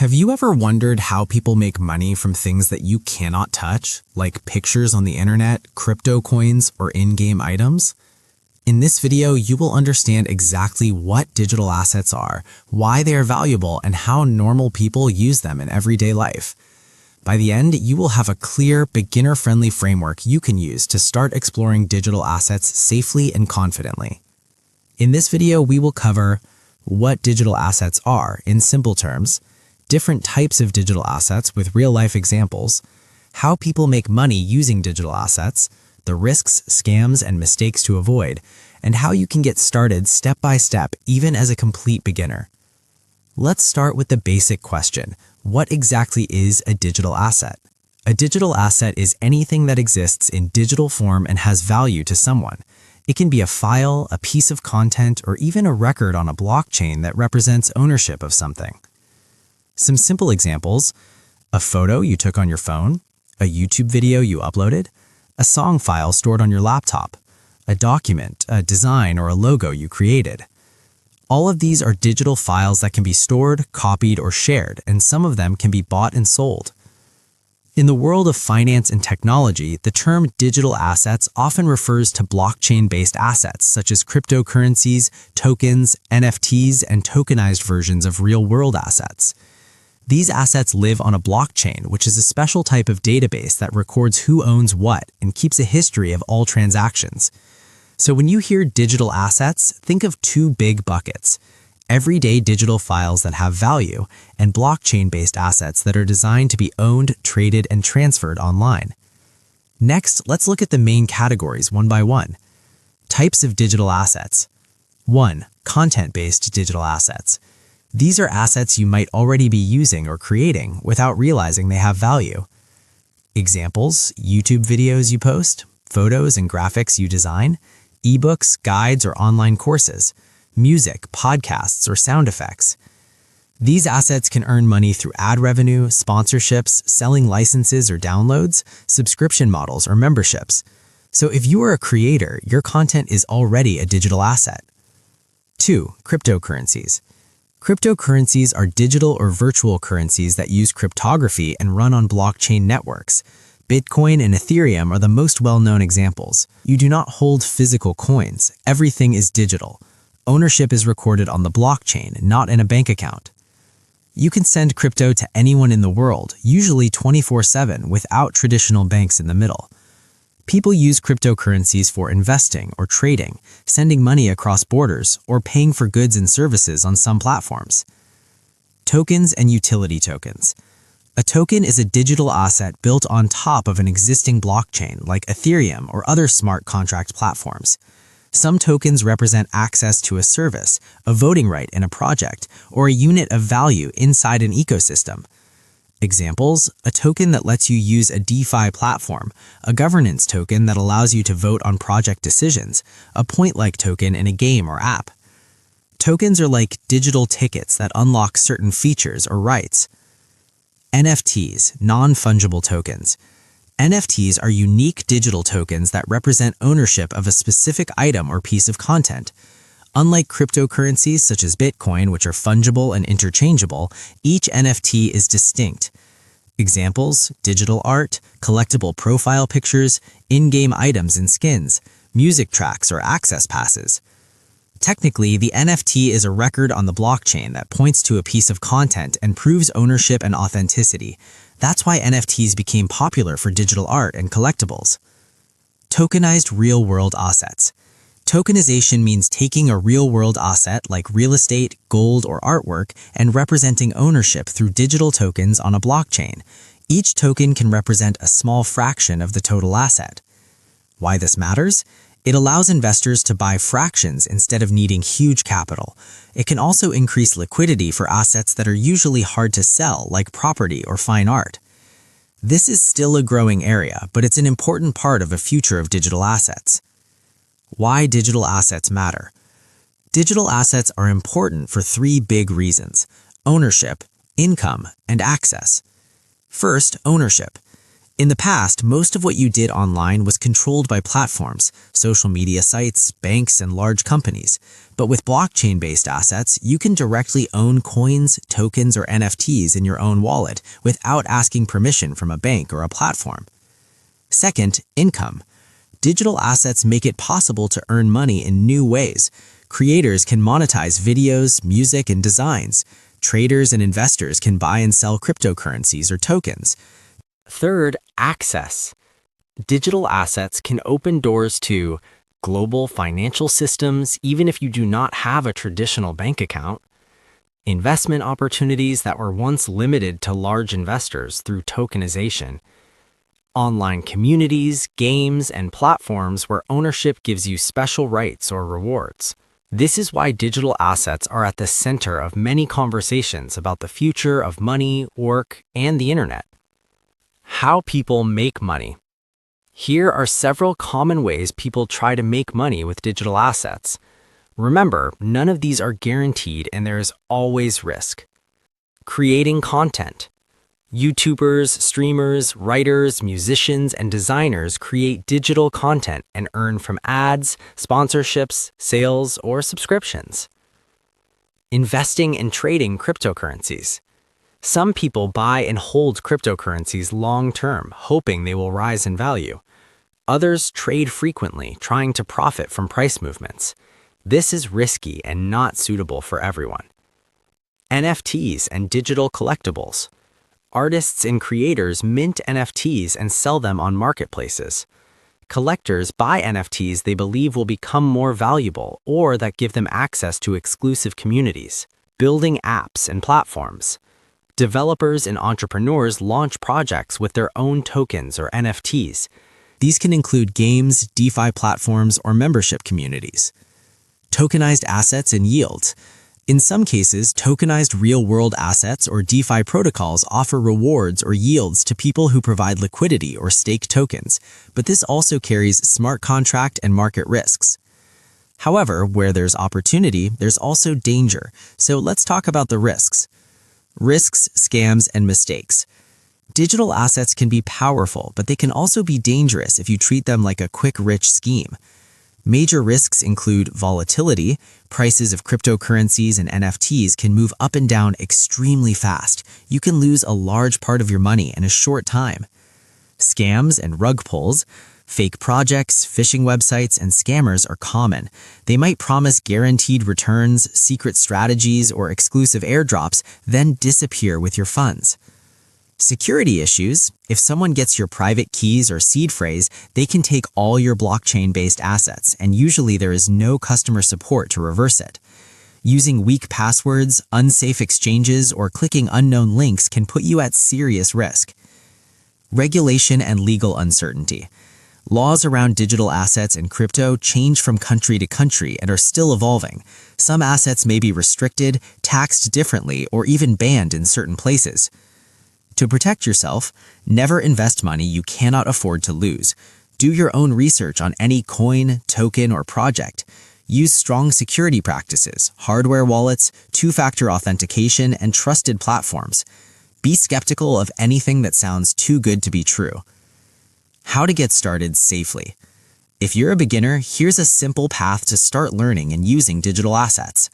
Have you ever wondered how people make money from things that you cannot touch, like pictures on the internet, crypto coins, or in-game items? In this video, you will understand exactly what digital assets are, why they are valuable, and how normal people use them in everyday life. By the end, you will have a clear, beginner-friendly framework you can use to start exploring digital assets safely and confidently. In this video, we will cover what digital assets are in simple terms, different types of digital assets with real-life examples, how people make money using digital assets, the risks, scams, and mistakes to avoid, and how you can get started step by step even as a complete beginner. Let's start with the basic question. What exactly is a digital asset? A digital asset is anything that exists in digital form and has value to someone. It can be a file, a piece of content, or even a record on a blockchain that represents ownership of something. Some simple examples: a photo you took on your phone, a YouTube video you uploaded, a song file stored on your laptop, a document, a design, or a logo you created. All of these are digital files that can be stored, copied, or shared, and some of them can be bought and sold. In the world of finance and technology, the term digital assets often refers to blockchain-based assets such as cryptocurrencies, tokens, NFTs, and tokenized versions of real-world assets. These assets live on a blockchain, which is a special type of database that records who owns what and keeps a history of all transactions. So when you hear digital assets, think of two big buckets: everyday digital files that have value, and blockchain-based assets that are designed to be owned, traded, and transferred online. Next, let's look at the main categories one by one. Types of digital assets. 1. Content-based digital assets. These are assets you might already be using or creating without realizing they have value. Examples: YouTube videos you post, photos and graphics you design, ebooks, guides, or online courses, music, podcasts, or sound effects. These assets can earn money through ad revenue, sponsorships, selling licenses or downloads, subscription models, or memberships. So if you are a creator, your content is already a digital asset. 2. Cryptocurrencies. Cryptocurrencies are digital or virtual currencies that use cryptography and run on blockchain networks. Bitcoin and Ethereum are the most well-known examples. You do not hold physical coins. Everything is digital. Ownership is recorded on the blockchain, not in a bank account. You can send crypto to anyone in the world, usually 24/7, without traditional banks in the middle. People use cryptocurrencies for investing or trading, sending money across borders, or paying for goods and services on some platforms. Tokens and utility tokens. A token is a digital asset built on top of an existing blockchain like Ethereum or other smart contract platforms. Some tokens represent access to a service, a voting right in a project, or a unit of value inside an ecosystem. Examples: a token that lets you use a DeFi platform, a governance token that allows you to vote on project decisions, a point-like token in a game or app. Tokens are like digital tickets that unlock certain features or rights. NFTs, non-fungible tokens. NFTs are unique digital tokens that represent ownership of a specific item or piece of content. Unlike cryptocurrencies such as Bitcoin, which are fungible and interchangeable, each NFT is distinct. Examples: digital art, collectible profile pictures, in-game items and skins, music tracks, or access passes. Technically, the NFT is a record on the blockchain that points to a piece of content and proves ownership and authenticity. That's why NFTs became popular for digital art and collectibles. Tokenized real-world assets. Tokenization means taking a real-world asset like real estate, gold, or artwork and representing ownership through digital tokens on a blockchain. Each token can represent a small fraction of the total asset. Why this matters? It allows investors to buy fractions instead of needing huge capital. It can also increase liquidity for assets that are usually hard to sell, like property or fine art. This is still a growing area, but it's an important part of the future of digital assets. Why digital assets matter. Digital assets are important for three big reasons: ownership, income, and access. First, ownership. In the past, most of what you did online was controlled by platforms, social media sites, banks, and large companies. But with blockchain-based assets, you can directly own coins, tokens, or NFTs in your own wallet without asking permission from a bank or a platform. Second, income. Digital assets make it possible to earn money in new ways. Creators can monetize videos, music, and designs. Traders and investors can buy and sell cryptocurrencies or tokens. Third, access. Digital assets can open doors to global financial systems even if you do not have a traditional bank account, investment opportunities that were once limited to large investors through tokenization, online communities, games, and platforms where ownership gives you special rights or rewards. This is why digital assets are at the center of many conversations about the future of money, work, and the internet. How people make money. Here are several common ways people try to make money with digital assets. Remember, none of these are guaranteed and there is always risk. Creating content. YouTubers, streamers, writers, musicians, and designers create digital content and earn from ads, sponsorships, sales, or subscriptions. Investing and trading cryptocurrencies. Some people buy and hold cryptocurrencies long-term, hoping they will rise in value. Others trade frequently, trying to profit from price movements. This is risky and not suitable for everyone. NFTs and digital collectibles. Artists and creators mint NFTs and sell them on marketplaces. Collectors buy NFTs they believe will become more valuable or that give them access to exclusive communities. Building apps and platforms. Developers and entrepreneurs launch projects with their own tokens or NFTs. These can include games, DeFi platforms, or membership communities. Tokenized assets and yields. In some cases, tokenized real-world assets or DeFi protocols offer rewards or yields to people who provide liquidity or stake tokens, but this also carries smart contract and market risks. However, where there's opportunity, there's also danger, so let's talk about the risks. Risks, scams, and mistakes. Digital assets can be powerful, but they can also be dangerous if you treat them like a quick, rich scheme. Major risks include volatility. Prices of cryptocurrencies and NFTs can move up and down extremely fast. You can lose a large part of your money in a short time. Scams and rug pulls. Fake projects, phishing websites, and scammers are common. They might promise guaranteed returns, secret strategies, or exclusive airdrops, then disappear with your funds. Security issues. If someone gets your private keys or seed phrase, they can take all your blockchain-based assets, and usually there is no customer support to reverse it. Using weak passwords, unsafe exchanges, or clicking unknown links can put you at serious risk. Regulation and legal uncertainty. Laws around digital assets and crypto change from country to country and are still evolving. Some assets may be restricted, taxed differently, or even banned in certain places. To protect yourself, never invest money you cannot afford to lose. Do your own research on any coin, token, or project. Use strong security practices, hardware wallets, two-factor authentication, and trusted platforms. Be skeptical of anything that sounds too good to be true. How to get started safely. If you're a beginner, here's a simple path to start learning and using digital assets.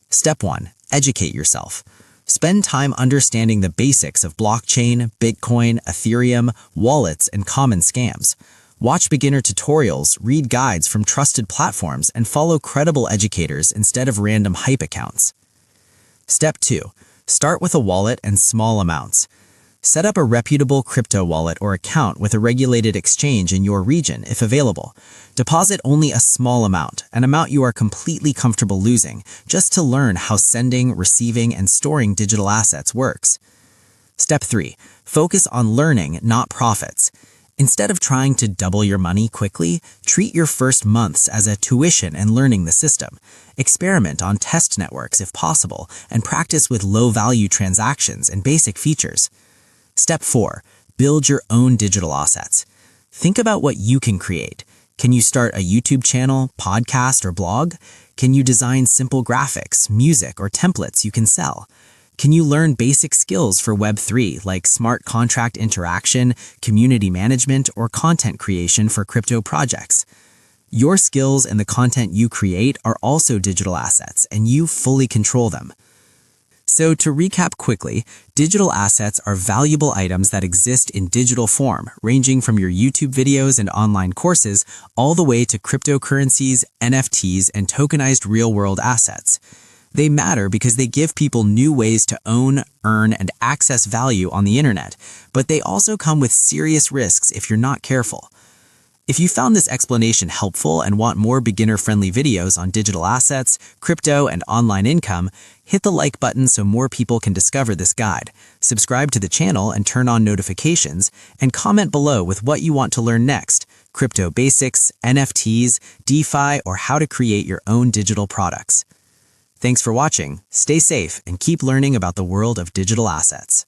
Step 1. Educate yourself. Spend time understanding the basics of blockchain, Bitcoin, Ethereum, wallets, and common scams. Watch beginner tutorials, read guides from trusted platforms, and follow credible educators instead of random hype accounts. Step 2. Start with a wallet and small amounts. Set up a reputable crypto wallet or account with a regulated exchange in your region if available. Deposit only a small amount, an amount you are completely comfortable losing, just to learn how sending, receiving, and storing digital assets works. Step 3. Focus on learning, not profits. Instead of trying to double your money quickly, treat your first months as a tuition and learning the system. Experiment on test networks if possible, and practice with low-value transactions and basic features. Step 4. Build your own digital assets. Think about what you can create. Can you start a YouTube channel, podcast, or blog? Can you design simple graphics, music, or templates you can sell? Can you learn basic skills for Web3 like smart contract interaction, community management, or content creation for crypto projects? Your skills and the content you create are also digital assets, and you fully control them. So to recap quickly, digital assets are valuable items that exist in digital form, ranging from your YouTube videos and online courses all the way to cryptocurrencies, NFTs, and tokenized real-world assets. They matter because they give people new ways to own, earn, and access value on the internet, but they also come with serious risks if you're not careful. If you found this explanation helpful and want more beginner-friendly videos on digital assets, crypto, and online income, hit the like button so more people can discover this guide, subscribe to the channel and turn on notifications, and comment below with what you want to learn next: crypto basics, NFTs, DeFi, or how to create your own digital products. Thanks for watching, stay safe, and keep learning about the world of digital assets.